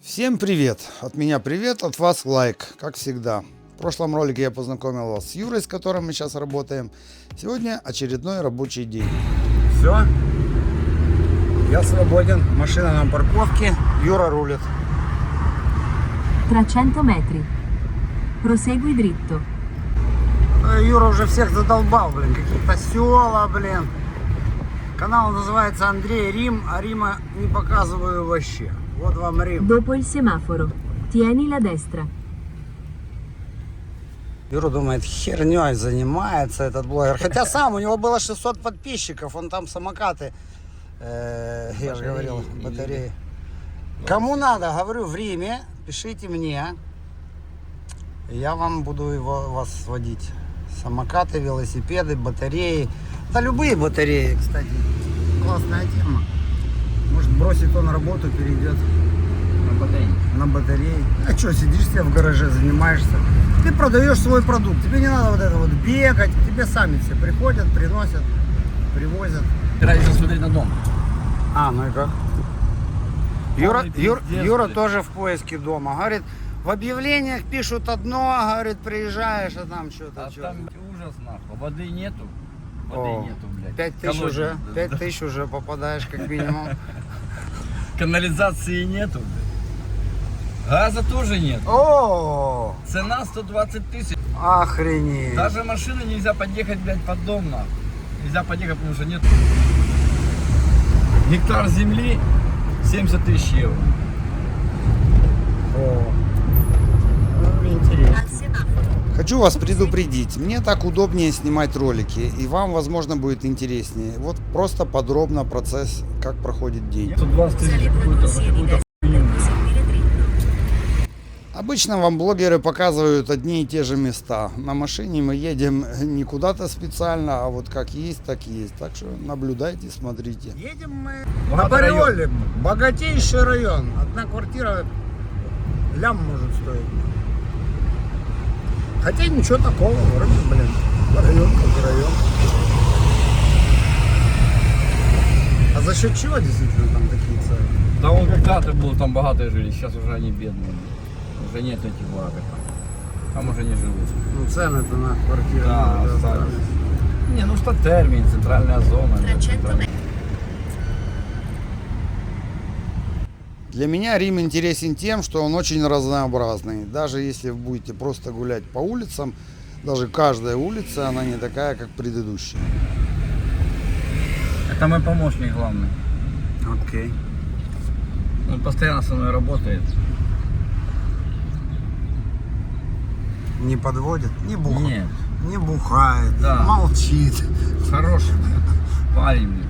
Всем привет! От меня привет, от вас лайк, как всегда. В прошлом ролике я познакомил вас с Юрой, с которым мы сейчас работаем. Сегодня очередной рабочий день. Все, я свободен, машина на парковке, Юра рулит. 300 metri. Prosegui dritto. Юра уже всех задолбал, блин, какие-то села, блин. Канал называется Андрей Рим, а Рима не показываю вообще. Вот вам Рим. Dopo il semaforo. Tieni la destra. Юра думает, херней занимается этот блогер. Хотя сам, у него было 600 подписчиков, он там самокаты, я же говорил, батареи. Кому надо, говорю, в Риме, пишите мне, я вам буду вас водить. Самокаты, велосипеды, батареи. Да любые батареи, кстати. Классная тема. Может бросит он работу, перейдет на батареи. А что, сидишь себе в гараже, занимаешься. Ты продаешь свой продукт. Тебе не надо вот это вот бегать. Тебе сами все приходят, приносят, привозят. Старайся смотреть на дом. А, ну и как? Юра Пиздец, тоже в поиске дома. Говорит, в объявлениях пишут одно, говорит, приезжаешь, а там что-то. А там ужас нахуй. Воды нету. Воды О, нету, блядь. 5000 уже, 5000 уже попадаешь как минимум. Канализации нету, блядь. Газа тоже нет. О, Цена 120 тысяч. охренеть. Даже машины нельзя подъехать, блядь, под дом нахуй. Нельзя подъехать, потому что нет. Гектар земли 70 тысяч евро. О, ну, интересно. Хочу вас предупредить, мне так удобнее снимать ролики, и вам, возможно, будет интереснее. Вот просто подробно процесс, как проходит день. 120 тысяч какую-то хуйню. Обычно вам блогеры показывают одни и те же места. На машине мы едем не куда-то специально, а вот как есть, так и есть. Так что наблюдайте, смотрите. Едем мы Богатый на Париоле, богатейший район. Одна квартира лям может стоить. Хотя ничего такого, вроде, блин, район как район. А за счет чего действительно там такие цены? Да он когда-то был, там богатые жили, сейчас уже они бедные. Уже нет этих богатых. Там уже не живут. Ну цены-то на квартиру. Да, остались. Не, ну что термин, центральная зона. Центральная. Для меня Рим интересен тем, что он очень разнообразный. Даже если вы будете просто гулять по улицам, даже каждая улица, она не такая, как предыдущая. Это мой помощник главный. Окей. Он постоянно со мной работает. Не подводит, не бухает. Нет. Не бухает, Да. молчит, Хороший парень. Блин.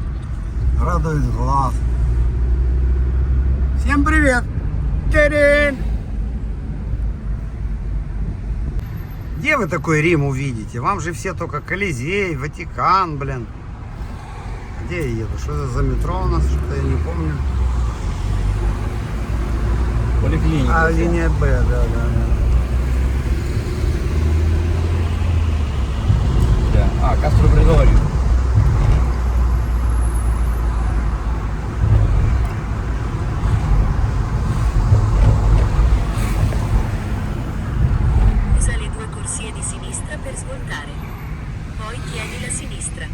радует глаз. Всем привет! Та-дин! Где вы такой Рим увидите? Вам же все только Колизей, Ватикан, блин. Где я еду? Что это за метро у нас? Что-то я не помню. Поликлиника. А, линия Б, да. Да. А, Кастро Бредори. Usa le due corsie di sinistra per svoltare. Poi tieni la sinistra.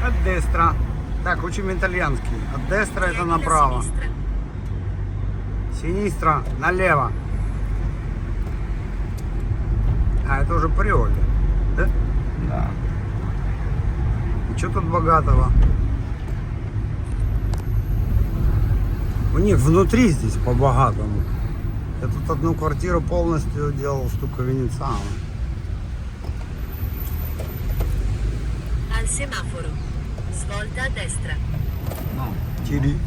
От дестра. Так, учим итальянский. От дестра это направо. Синистра налево. А, это уже Париоле. Да? Да. И что тут богатого? У них внутри здесь по-богатому. Я тут одну квартиру полностью делал в стуко Венециано. Al semaforo. Svolta a destra. Ну, Тири.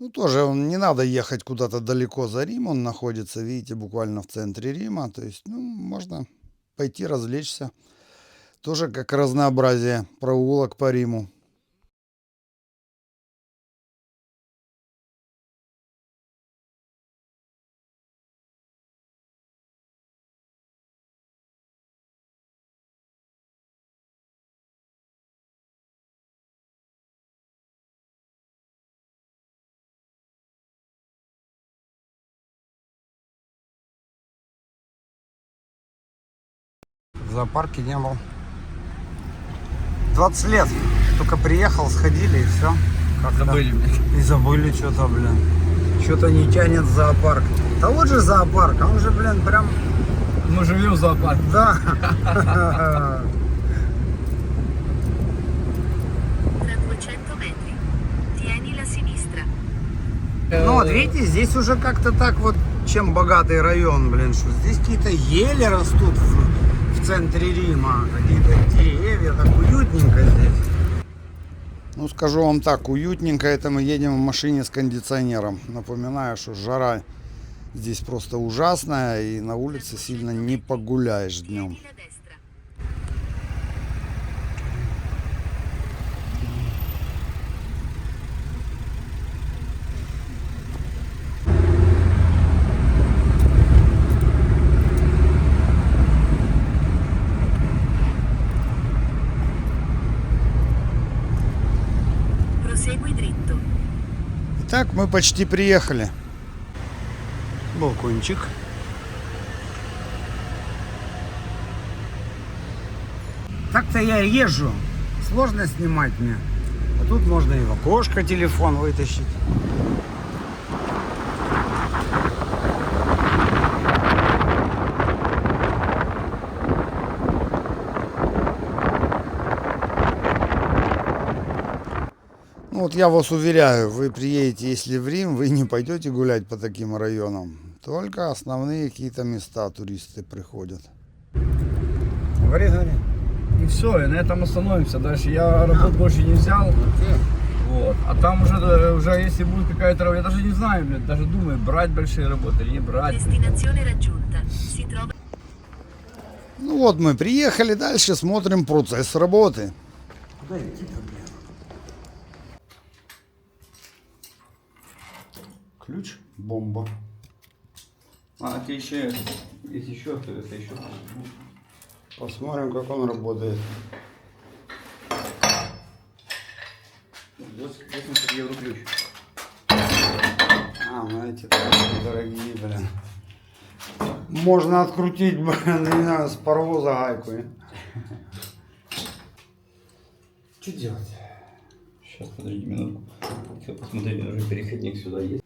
Ну, тоже не надо ехать куда-то далеко за Рим, он находится, видите, буквально в центре Рима, то есть, ну, можно пойти развлечься, тоже как разнообразие прогулок по Риму. В зоопарке не был. 20 лет. Только приехал, сходили и все. Забыли, блядь. И забыли что-то, блин. Что-то не тянет в зоопарк. Да вот же зоопарк, а он же, блин, прям... Мы живем в зоопарке. Да. Tra 200 metri. Tieni la sinistra. Ну вот видите, здесь уже как-то так вот, чем богатый район, блин, что здесь какие-то ели растут в центре Рима, какие-то деревья, так уютненько здесь. Ну, скажу вам так, уютненько, это мы едем в машине с кондиционером. Напоминаю, что жара здесь просто ужасная, и на улице сильно не погуляешь днем. Tieni la destra. Prosegui dritto. Итак, мы почти приехали. Балкончик. Так-то я езжу. Сложно снимать мне. А тут можно и в окошко телефон вытащить. Ну вот я вас уверяю, вы приедете, если в Рим, вы не пойдете гулять по таким районам. Только основные какие-то места туристы приходят. Говори, говори. И все, и на этом остановимся. Дальше я работу больше не взял. Вот. А там уже если будет какая-то работа, я даже не знаю, блядь, даже думаю, брать большие работы или не брать. Destinazione raggiunta. Si trova Ну вот мы приехали, дальше смотрим процесс работы. Куда идти-то, блин? Ключ, бомба. А ты еще, если еще, то это еще. Посмотрим, как он работает. 80 евро ключ. А, ну эти такие дорогие, блин. Можно открутить, блин, не знаю, с паровоза гайку. Что делать? Сейчас, подожди минутку. Хотел посмотреть, уже переходник сюда есть.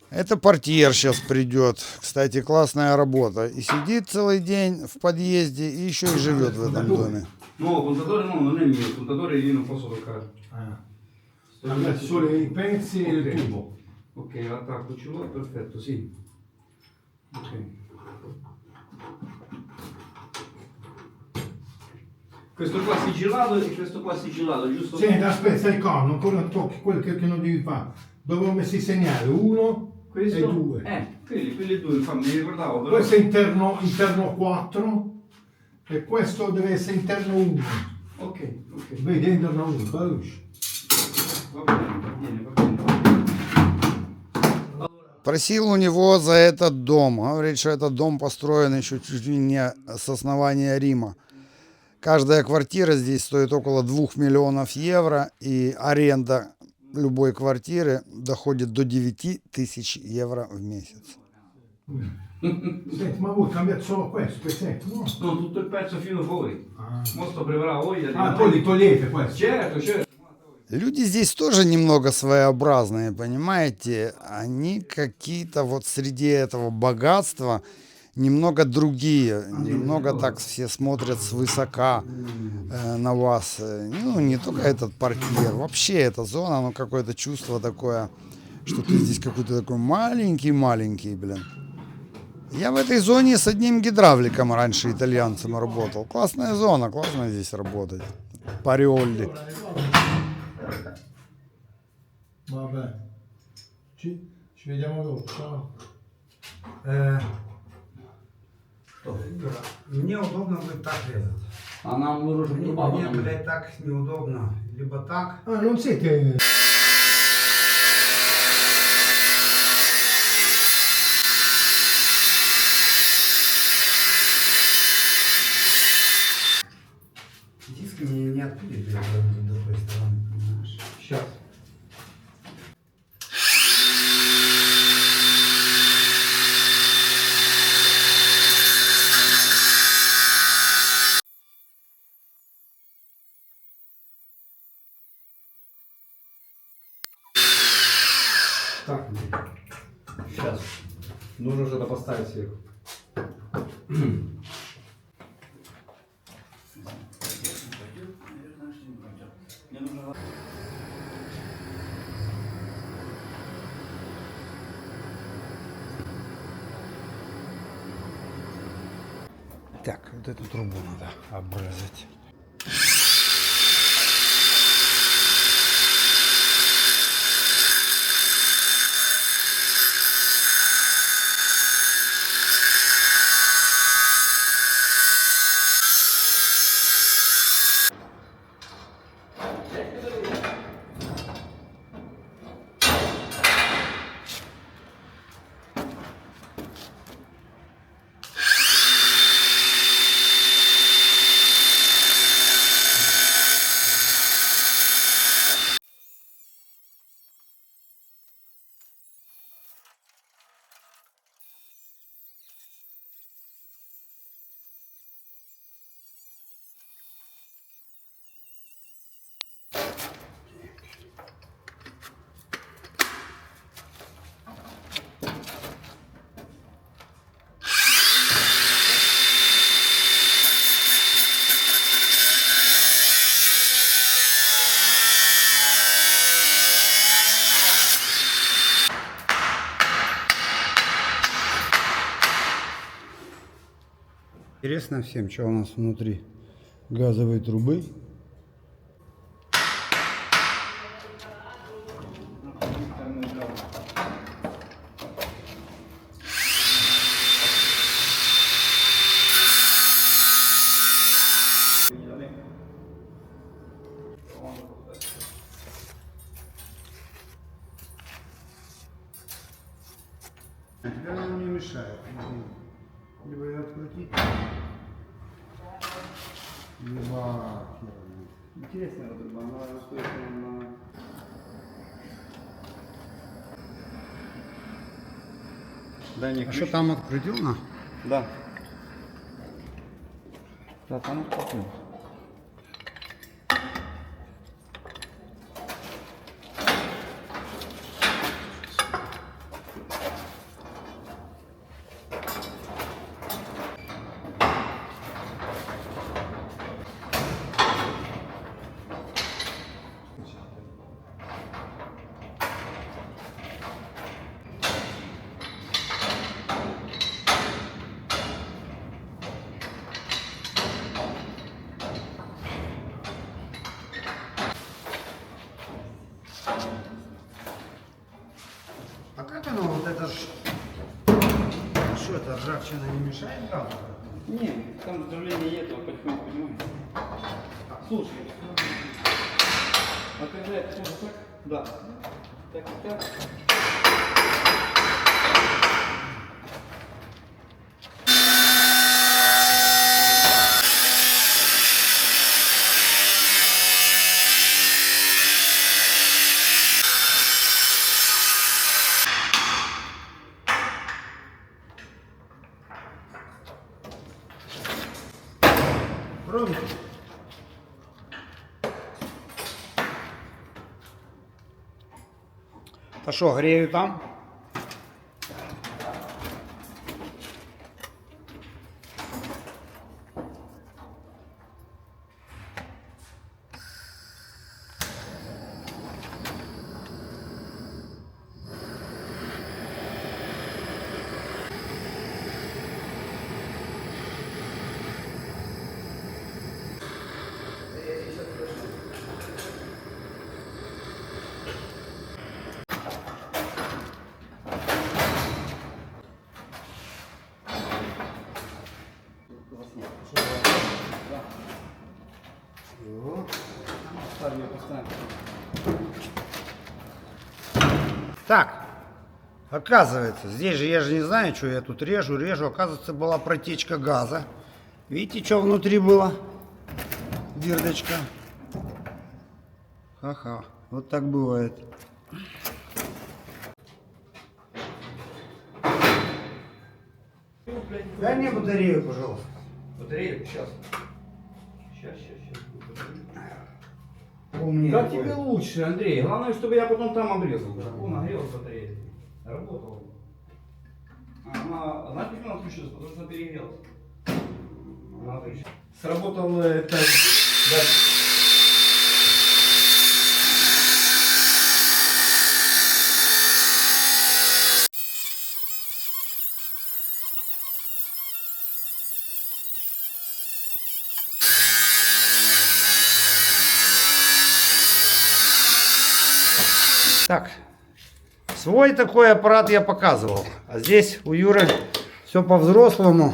Это портьер сейчас придет. Кстати, классная работа. И сидит целый день в подъезде, и еще и живет в этом доме. No, contatore no, non è mio, il contatore lì non posso toccare. Ha messo solo i pezzi e il tubo. Ok, l'attacco ce l'ho, perfetto, sì. Ok. Questo qua sigillato e questo qua sigillato, giusto? Senti, aspetta, stai calmo, ancora tocchi quello che non devi fare. Dove ho messo i segnali? Uno Questo? e due. Quelli due, infatti, mi ricordavo però. Questo è interno 4 e questo deve essere interno 1. Ok, ok. Vedi, interno 1, capisci? Va bene, va bene, va bene. Просил у него за этот дом. Говорит, что этот дом построен еще чуть ли не с основания Рима. Каждая квартира здесь стоит около 2 миллионов евро, и аренда любой квартиры доходит до 9 тысяч евро в месяц. Senti, ma voi cambiate solo questo pezzetto, no? No, tutto il pezzo fino fuori. Mo sto preparando voglia di... Ah, poi li togliete questo? Certo, certo. Люди здесь тоже немного своеобразные, понимаете? Они какие-то вот среди этого богатства немного другие, немного так все смотрят свысока на вас. Ну, не только этот портьер, вообще эта зона, ну, какое-то чувство такое, что ты здесь какой-то такой маленький, блин. Я в этой зоне с одним гидравликом раньше итальянцем работал. Классная зона, классно здесь работать. Париолли. Vabbè. Ci vediamo dopo. Ciao. Что? Мне удобно будет так резать. А нам нужно Мне, блядь, так неудобно. Либо так. Ah, non siete... Диск мне не отпилит, я с другой стороны, понимаешь? Сейчас. Так, Сейчас. Нужно что-то поставить сверху. так, вот эту трубу надо обрезать. Интересно всем, что у нас внутри газовой трубы. Теперь нам не мешает. Либо ее открутить, либо... Интересная труба, она стоит на... Дай мне А ключ. что там открутил на? Да. Да, там открутил. А как оно вот это ж... Что это, ржавчина не мешает газу? Нет, там давление нет, он потихоньку поднимается. Слушай, а когда это можно так? Да. Так и так. Пробуй. Та що, грею там? Ставь ее постоянно. Так, оказывается, здесь же я же не знаю, что я тут режу. Оказывается, была протечка газа. Видите, что внутри было? Дырочка. Ха-ха, вот так бывает. Дай мне батарею, пожалуйста. Батарея, сейчас. Сейчас. Умнее Как какой. тебе лучше, Андрей? Главное, чтобы я потом там обрезал. Он нагрелась батарея. Работала. Она почему отключилась? Потому что она перегрелась. Она отключилась. Сработал это... Так, свой такой аппарат я показывал. А здесь у Юры все по-взрослому.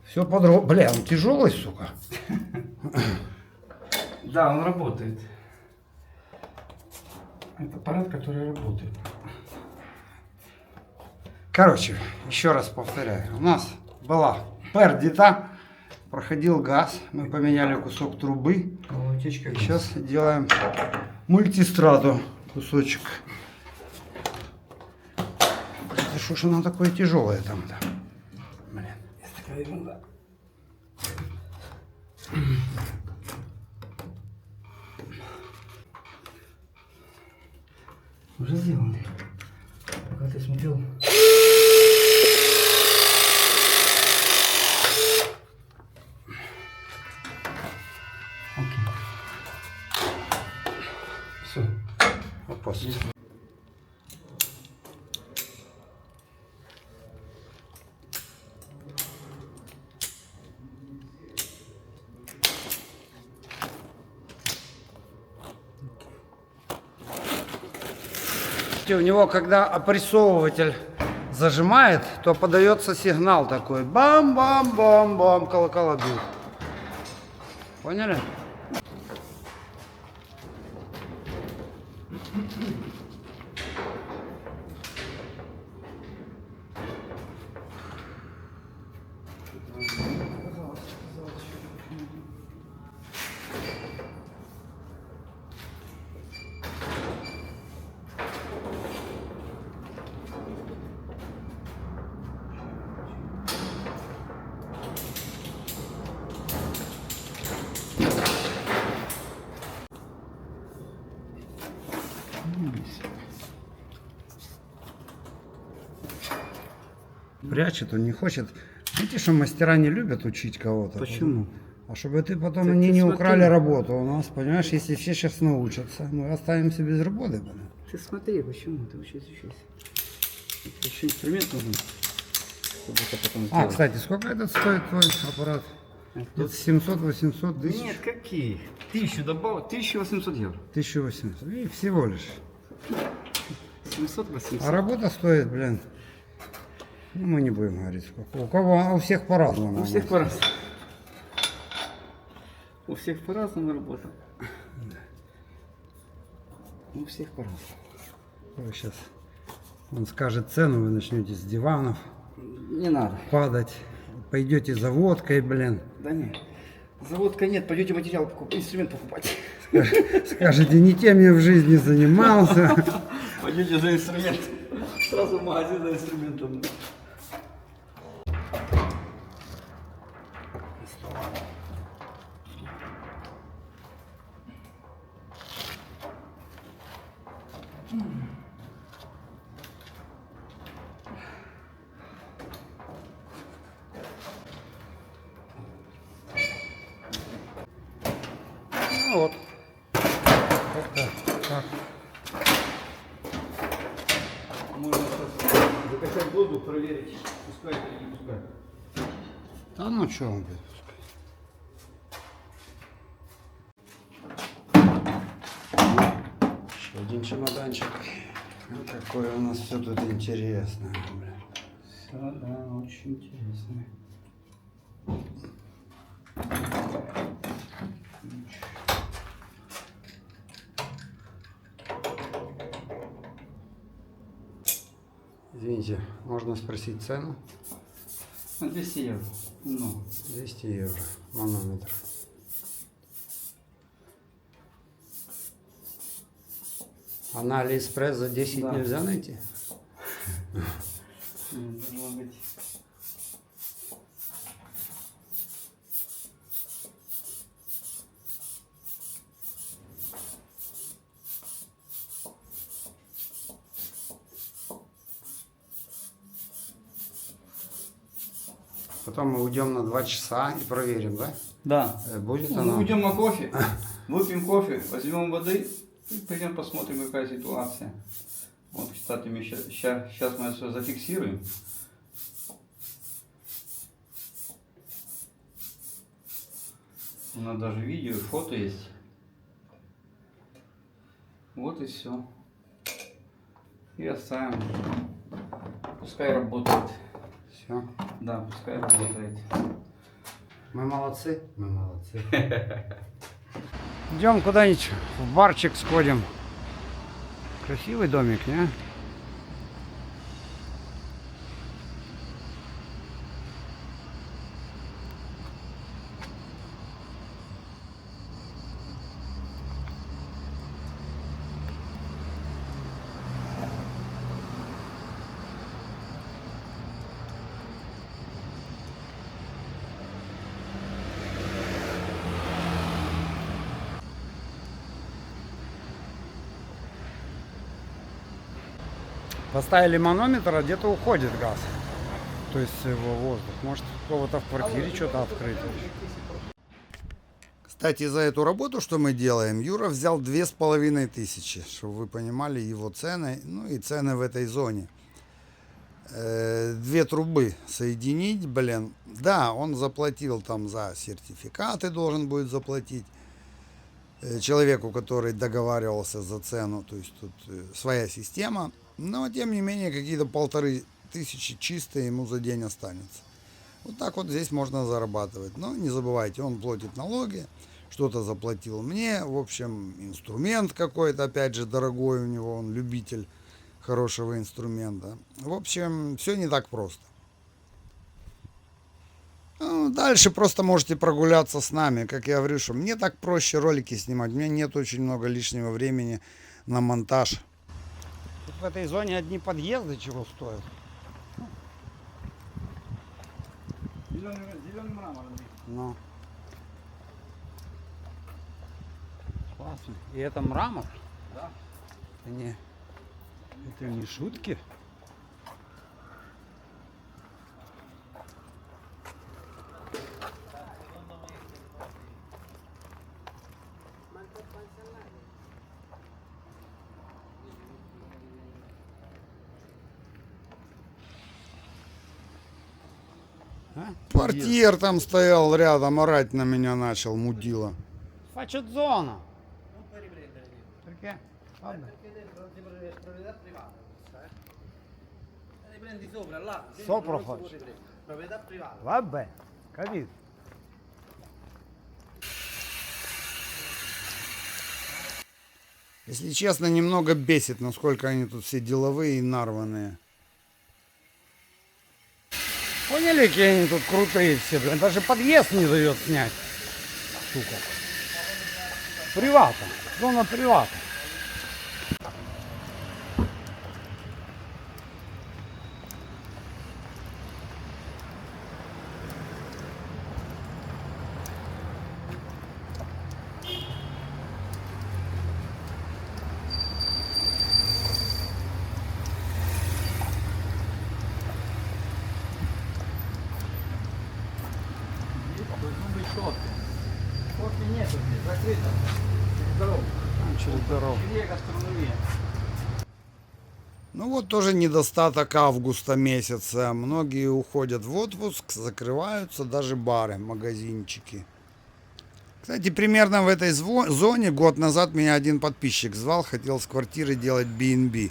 Все по-другому. Бля, он тяжелый, сука. Да, он работает. Это аппарат, который работает. Короче, еще раз повторяю. У нас была пердита, проходил газ, мы поменяли кусок трубы. Утечка. Сейчас делаем мультистраду кусочек. Это что ж она такое тяжелое там-то? Блин. Есть такая ерунда. Уже сделано. Пока ты смотрел. Все. Вопрос. У него, когда опрессовыватель зажимает, то подается сигнал такой. Бам-бам-бам-бам, колокола бьют. Поняли? Прячет, он не хочет. Видите, что мастера не любят учить кого-то? Почему? А чтобы ты потом Так они ты не смотри. украли работу у нас, понимаешь, если все сейчас научатся, мы останемся без работы. Блин. Ты смотри, почему ты учись. Это еще инструмент нужен. Чтобы это потом А, сделать. кстати, сколько этот стоит твой аппарат? Тут 700-800 тысяч? Нет, какие? 1000 добавил, 1800 евро. 1800. И всего лишь. 700-800. А работа стоит, блин, ну мы не будем говорить сколько. У кого, у всех по-разному. У всех по-разному. У всех по-разному работа. У всех по-разному. Сейчас он скажет цену, вы начнете с диванов Не надо. падать. Пойдете за водкой, блин. Да нет. Заводка нет, пойдете материал инструмент покупать. Скажете, не тем я в жизни занимался. Пойдете за инструмент. Сразу в магазин за инструментом. Ну вот. Так. Можно закачать воду, проверить, пускает или не пускает. Да ну что он будет? Еще один чемоданчик. Ну, какое у нас все тут интересное. Бля. Все, да, очень интересно. Извините, можно спросить цену? 200 евро. Ну, 200 евро манометр. А на Алиэкспресс за 10 Да. нельзя найти? должно быть. Потом мы уйдем на 2 часа и проверим, да? Да. Будет Ну, оно? мы уйдем на кофе, выпьем кофе, возьмем воды и пойдем посмотрим, какая ситуация. Вот, кстати, мы сейчас мы это все зафиксируем. У нас даже видео и фото есть. Вот и все. И оставим. Пускай работает. Все. Да, пускай работает. Мы молодцы? Мы молодцы. Идем куда-нибудь в барчик сходим. Красивый домик, не? Поставили манометр, а где-то уходит газ. То есть его воздух. Может, у кого-то в квартире что-то открыто. Кстати, за эту работу, что мы делаем, Юра взял 2500, чтобы вы понимали его цены, ну и цены в этой зоне. 2 трубы соединить, блин. Да, он заплатил там за сертификаты, должен будет заплатить человеку, который договаривался за цену. То есть тут своя система. Но, тем не менее, какие-то 1500 чистые ему за день останется. Вот так вот здесь можно зарабатывать. Но не забывайте, он платит налоги, что-то заплатил мне. В общем, инструмент какой-то, опять же, дорогой у него, он любитель хорошего инструмента. В общем, все не так просто. Ну, дальше просто можете прогуляться с нами. Как я говорю, что мне так проще ролики снимать. У меня нет очень много лишнего времени на монтаж. Тут в этой зоне одни подъезды чего стоят. Зеленый мрамор. Ну. Классно. И это мрамор? Да. Это не шутки. А? Портьер там стоял рядом, орать на меня начал, мудила. Faccio zona. Perché? Vabbè. Prendi sopra là, Sopra faccio. proprietà privata. Vabbè, capito. Если честно, немного бесит, насколько они тут все деловые и нарванные. Поняли, какие они тут крутые все, блин? Даже подъезд не дает снять. Сука. Привата. Зона привата. Кофе нету здесь, закрыто. Здорово. Через дорогу. Где гастрономия? Ну вот тоже недостаток августа месяца. Многие уходят в отпуск, закрываются даже бары, магазинчики. Кстати, примерно в этой зоне год назад меня один подписчик звал, хотел с квартиры делать B&B.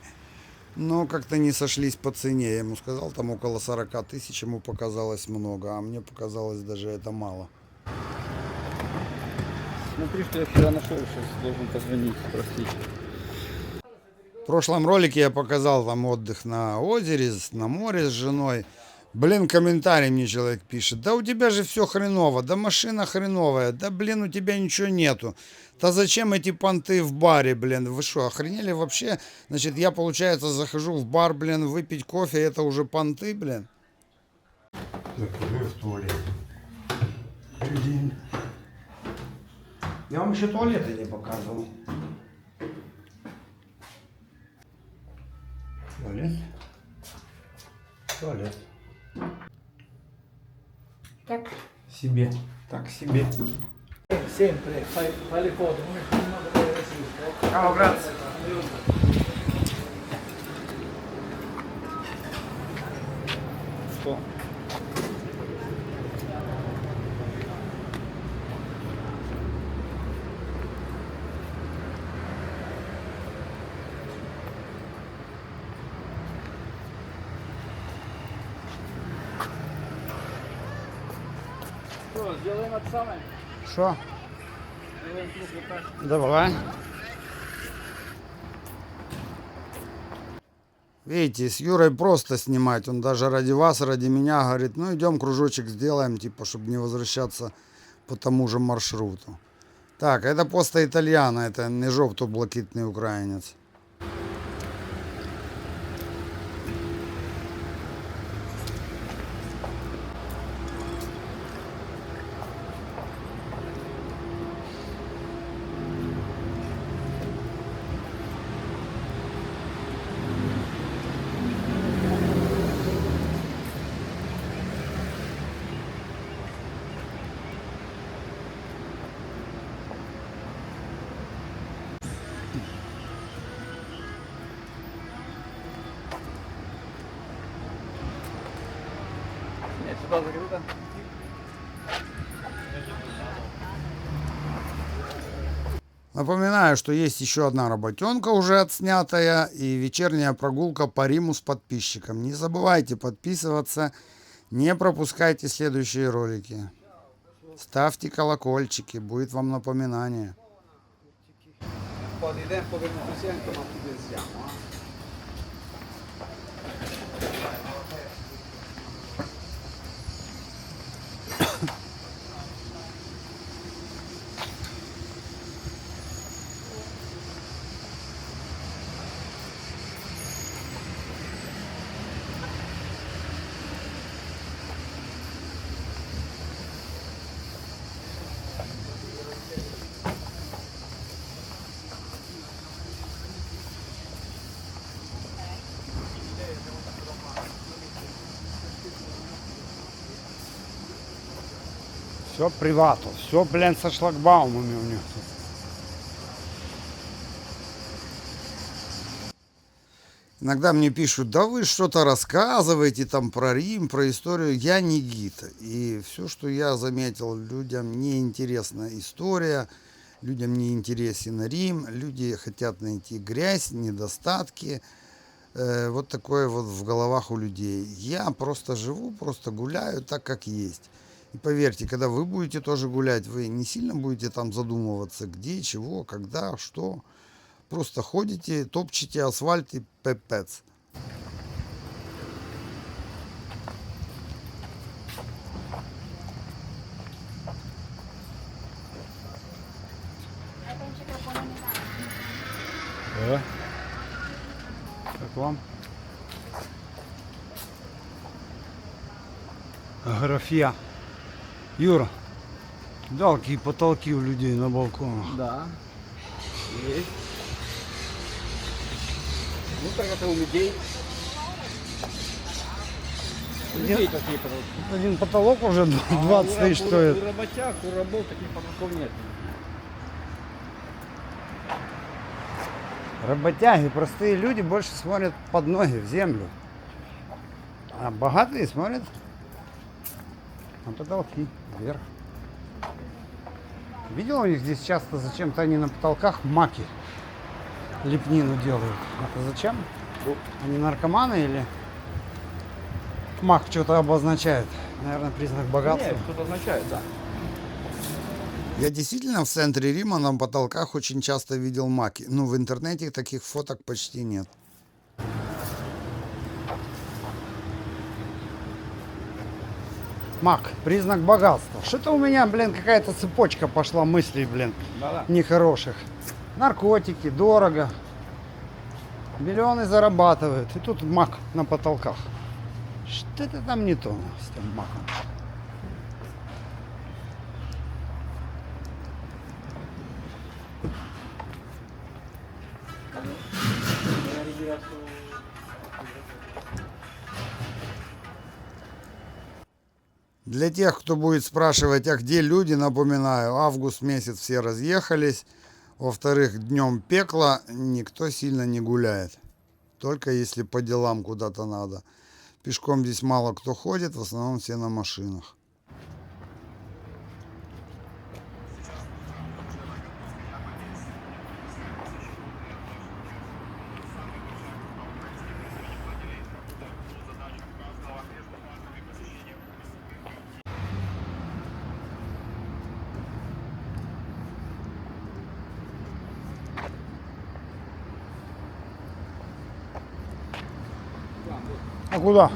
Но как-то не сошлись по цене. Я ему сказал, там около 40 тысяч, ему показалось много, а мне показалось даже это мало. Смотри, что я вчера нашел, сейчас должен позвонить, спросить. В прошлом ролике я показал там отдых на озере, на море с женой. Блин, комментарий мне человек пишет. Да у тебя же все хреново, да машина хреновая, да блин, у тебя ничего нету. Да зачем эти понты в баре, блин? Вы что, охренели вообще? Значит, я, получается, захожу в бар, блин, выпить кофе, это уже понты, блин? Захожу в туалет. Я вам еще туалеты не показывал. Туалет. Туалет. Так себе. Так себе. Sempre, fai le foto, Ciao, grazie. Что? Что, сделаем это самое? Что? Сделаем круг вот так. Давай. Видите, с Юрой просто снимать. Он даже ради вас, ради меня говорит, ну идем кружочек сделаем, типа, чтобы не возвращаться по тому же маршруту. Так, это Поста Итальяна, это не жовто-блакитний українець. Нет, сюда закрыто. Напоминаю, что есть еще одна работенка уже отснятая и вечерняя прогулка по Риму с подписчиком. Не забывайте подписываться, не пропускайте следующие ролики. Ставьте колокольчики, будет вам напоминание. Un po' di tempo che non mi sento, ma ci pensiamo. Все привато, все, блин, со шлагбаумами у них тут. Иногда мне пишут, да вы что-то рассказываете там про Рим, про историю. Я не гид. И все, что я заметил, людям не интересна история, людям не интересен Рим, люди хотят найти грязь, недостатки. Вот такое вот в головах у людей. Я просто живу, просто гуляю так, как есть. И поверьте, когда вы будете тоже гулять, вы не сильно будете там задумываться, где, чего, когда, что. Просто ходите, топчете асфальт и пепец. Как вам? Графья. Юра, далкие потолки у людей на балконах. Да. Есть. Ну так это у людей. У людей какие потолки? Один потолок уже 20 тысяч стоит. У работяг, у рабов таких потолков нет. Работяги, простые люди больше смотрят под ноги, в землю. А богатые смотрят на потолки, вверх. Видел, у них здесь часто зачем-то они на потолках маки лепнину делают. Это зачем? Они наркоманы или мак что-то обозначает? Наверное, признак богатства. Нет, что-то означает, да. Я действительно в центре Рима на потолках очень часто видел маки. Но в интернете таких фоток почти нет. Мак, признак богатства. Что-то у меня, блин, какая-то цепочка пошла мыслей, блин, нехороших. Наркотики, дорого. Миллионы зарабатывают. И тут мак на потолках. Что-то там не то с тем маком. Для тех, кто будет спрашивать, а где люди, напоминаю, август месяц все разъехались. Во-вторых, днем пекло, никто сильно не гуляет. Только если по делам куда-то надо. Пешком здесь мало кто ходит, в основном все на машинах. А куда?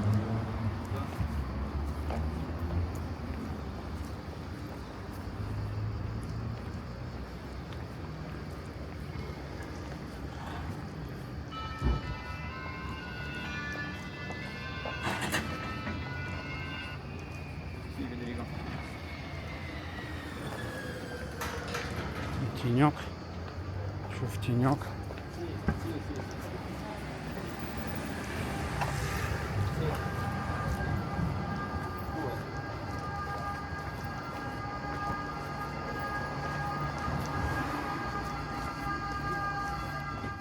Тенек. Что в тенек?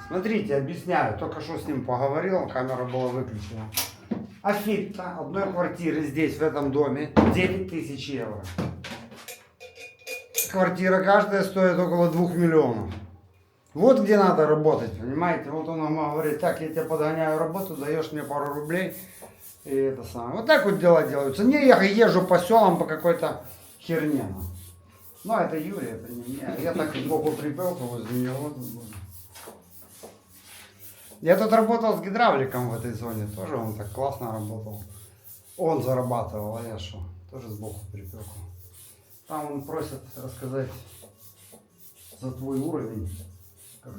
Смотрите, объясняю. Только что с ним поговорил, камера была выключена. Афита одной квартиры здесь, в этом доме, 9000 евро. Квартира каждая стоит около 2 миллионов. Вот где надо работать, понимаете? Вот он нам говорит, так, я тебе подгоняю работу, даешь мне пару рублей. И это самое. Вот так вот дела делаются. Не, я езжу по селам по какой-то херне. Ну, это Юрий, это не я. Я так сбоку припелся возле него. Я тут работал с гидравликом в этой зоне. Тоже он так классно работал. Он зарабатывал, а я что? Тоже сбоку припелся. Там он просит рассказать за твой уровень.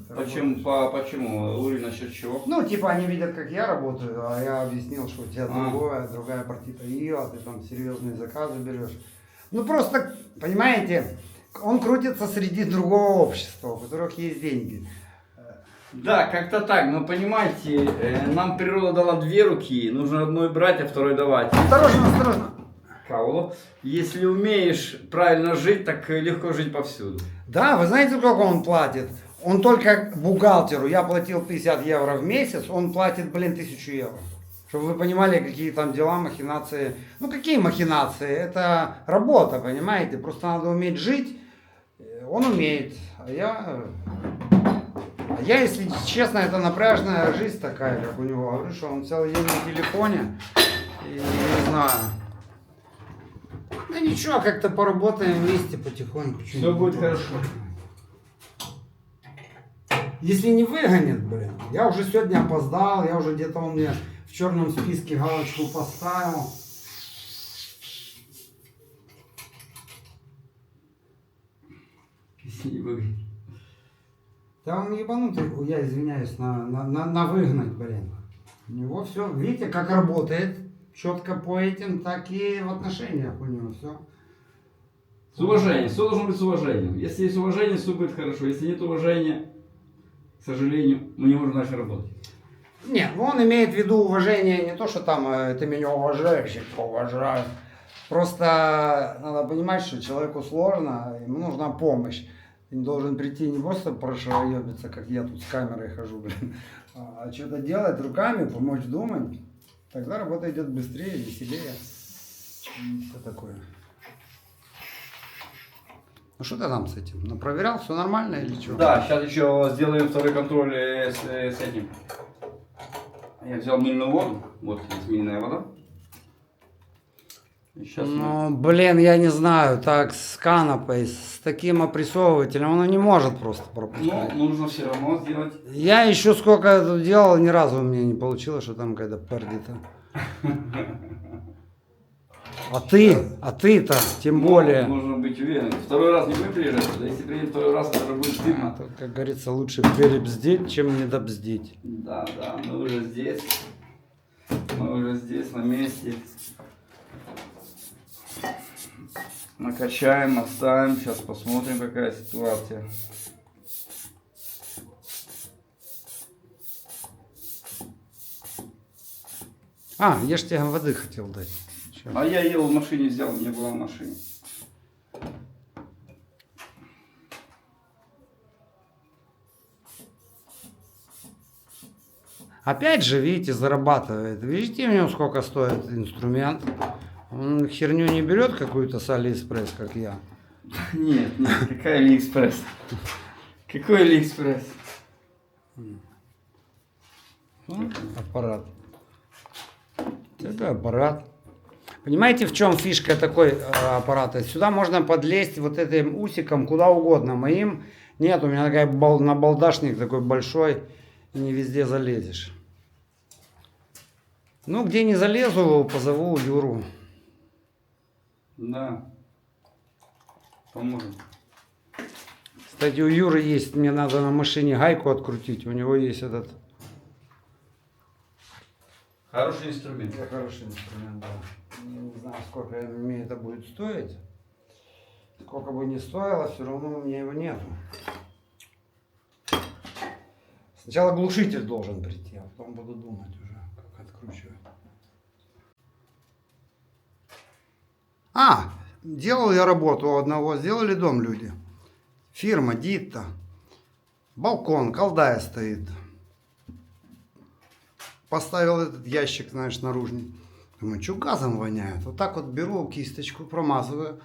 Почему? Уровень насчет чего? Ну, типа они видят, как я работаю, а я объяснил, что у тебя другая партита ИО, а ты там серьезные заказы берешь. Ну, просто, понимаете, он крутится среди другого общества, у которых есть деньги. Да, как-то так, но понимаете, нам природа дала 2 руки, нужно одной брать, а второй давать. Осторожно, осторожно. Каулу. Если умеешь правильно жить, так легко жить повсюду. Да, вы знаете, сколько он платит? Он только бухгалтеру, я платил 50 евро в месяц, он платит, 1000 евро. Чтобы вы понимали, какие там дела, махинации. Ну, какие махинации? Это работа, понимаете? Просто надо уметь жить. Он умеет. А я, если честно, это напряжная жизнь такая, как у него. Говорю, что он целый день на телефоне. И не знаю. Ну ничего, как-то поработаем вместе потихоньку. Все будет хорошо. Если не выгонит, я уже сегодня опоздал, я уже где-то он мне в черном списке галочку поставил. Если не выгонит. Да он ебанутый, я извиняюсь, на выгнать, У него все, видите, как работает. Четко по этим, так и в отношениях у него все. С уважением, все должно быть с уважением. Если есть уважение, все будет хорошо. Если нет уважения, к сожалению, мы не можем дальше работать. Нет, он имеет в виду уважение не то, что там ты меня уважаешь, я тебя уважаю. Просто надо понимать, что человеку сложно, ему нужна помощь. Он должен прийти не просто прошароебиться, как я тут с камерой хожу, а что-то делать руками, помочь думать. Тогда работа идет быстрее, веселее. И все такое. Ну что ты там с этим? Ну проверял, все нормально или что? Да, сейчас еще сделаем второй контроль с этим. Я взял мыльную воду. Вот есть мыльная вода. Сейчас Ну, блин, я не знаю, так с канапой, с таким опрессовывателем, оно не может просто пропускать. нужно все равно сделать. Я еще сколько это делал, ни разу у меня не получилось, что там какая-то пердита. А ты-то, тем более. Нужно быть уверенным. Второй раз не мы приезжаем, а если приедем второй раз, это уже будет А стыдно. то, как говорится, лучше перебздеть, чем недобздеть. Да, мы уже здесь. Мы уже здесь, на месте. Накачаем, оставим. Сейчас посмотрим, какая ситуация. А, я ж тебе воды хотел дать. Щас. А я ел в машине, взял, не было в машине. Опять же, видите, зарабатывает. Видите, у него сколько стоит инструмент? Он херню не берет какую-то с Алиэкспресс, как я. Нет, какая Алиэкспресс? Какой Алиэкспресс? Ну, аппарат. Это аппарат. Понимаете, в чем фишка такой аппарата? Сюда можно подлезть вот этим усиком куда угодно. Моим нет, у меня такая набалдашник такой большой, и не везде залезешь. Ну, где не залезу, позову Юру. Да. Поможет. Кстати, у Юры есть, мне надо на машине гайку открутить, у него есть этот... Хороший инструмент. Хороший инструмент, да. Я не знаю, сколько мне это будет стоить. Сколько бы ни стоило, все равно у меня его нету. Сначала глушитель должен прийти, а потом буду думать уже, как откручивать. А, делал я работу у одного, сделали дом люди. Фирма Дитта. Балкон, колдая стоит. Поставил этот ящик, знаешь, наружный. Думаю, что газом воняет? Вот так вот беру кисточку, промазываю.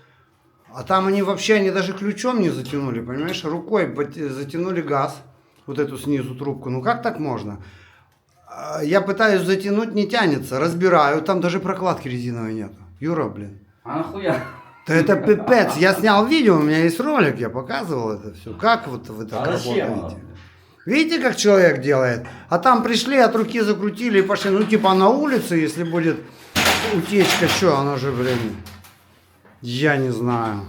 А там они вообще, они даже ключом не затянули, понимаешь? Рукой затянули газ, вот эту снизу трубку. Ну как так можно? Я пытаюсь затянуть, не тянется. Разбираю, там даже прокладки резиновой нету. Юра, блин. А нахуя? Да это пипец. Я снял видео, у меня есть ролик, я показывал это все. Как вот вы так А зачем? работаете? Видите, как человек делает? А там пришли, от руки закрутили и пошли. Ну, типа на улице, если будет утечка, что, она же, блин, я не знаю.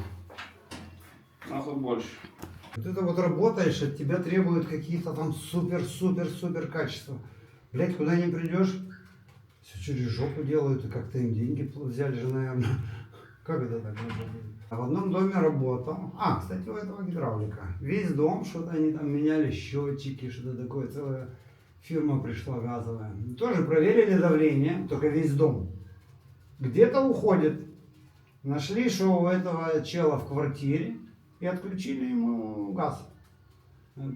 Нахуй больше. Вот это вот работаешь, от тебя требуют какие-то там супер качества. Блять, куда не придешь, все через жопу делают, и как-то им деньги взяли же, наверное. Как это так можно быть? А в одном доме работал. А, кстати, у этого гидравлика. Весь дом, что-то они там меняли, счетчики, что-то такое. Целая фирма пришла газовая. Тоже проверили давление, только весь дом. Где-то уходит. Нашли, что у этого чела в квартире, и отключили ему газ.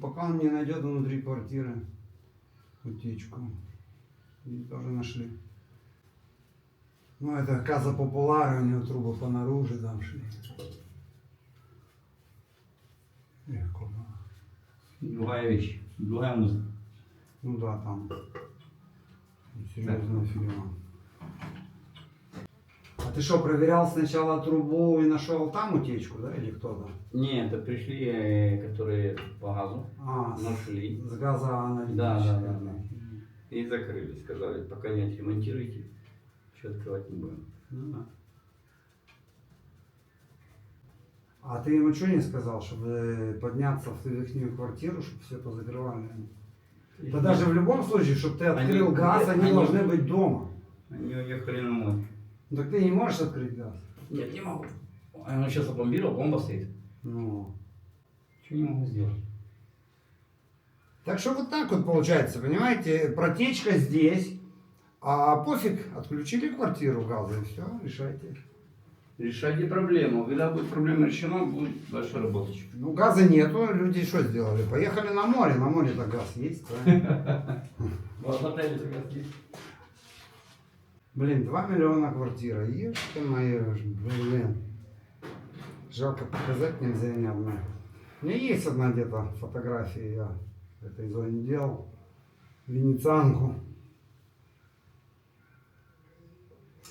Пока он не найдет внутри квартиры утечку. И тоже нашли. Ну, это Каза Популара, у него трубы понаружи там шли. Легко. Другая вещь. Другая музыка. Ну да, там серьезная фирма. А ты что, проверял сначала трубу и нашел там утечку, да, или кто-то? Нет, это пришли, которые по газу. А, Нашли. с газа Да. И закрыли. Сказали, пока не отремонтируйте, еще открывать не будем. Ну да. А ты ему что не сказал, чтобы подняться в их квартиру, чтобы все позакрывали? Да даже в любом случае, чтобы ты открыл газ, они должны быть дома. Они уехали на море. Ну, так ты не можешь открыть газ? Нет, не могу. Он сейчас опломбировал, бомба стоит. Ну. Что не могу сделать? Так что вот так вот получается, понимаете, протечка здесь, а пофиг, отключили квартиру газа и все, решайте. Решайте проблему. Когда будет проблема решена, будет дальше работать. Ну, газа нету, люди что сделали? Поехали на море-то газ есть, правильно? Вот отель газ есть. Блин, 2 миллиона квартира, ешь ты моя, блин. Жалко показать нельзя ни одной. У меня есть одна где-то фотография, я в этой зоне делал. Венецианку.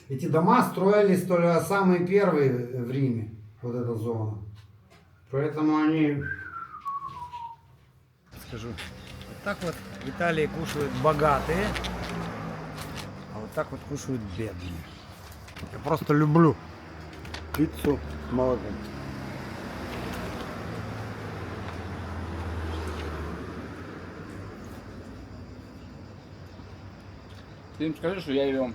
Эти дома строились то ли самые первые в Риме, вот эта зона. Поэтому они... Скажу, вот так вот в Италии кушают богатые, а вот так вот кушают бедные. Я просто люблю пиццу с молоком. Ты им скажи, что я ее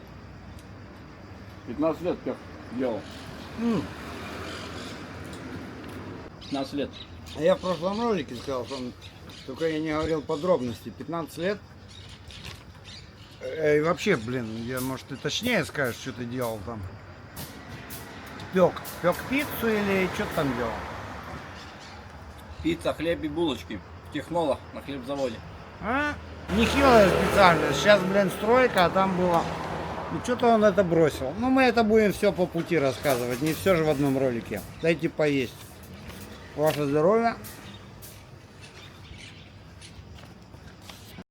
15 лет как делал. 15 лет. А я в прошлом ролике сказал, что только я не говорил подробностей. 15 лет. И вообще, блин, я, может, ты точнее скажешь, что ты делал там? Пек пиццу или что ты там делал? Пицца, хлеб и булочки. Технолог на хлебзаводе. А? Не хилая специально. Сейчас, блин, стройка, а там было... Ну, что-то он это бросил. Ну, мы это будем все по пути рассказывать. Не все же в одном ролике. Дайте поесть. Ваше здоровье.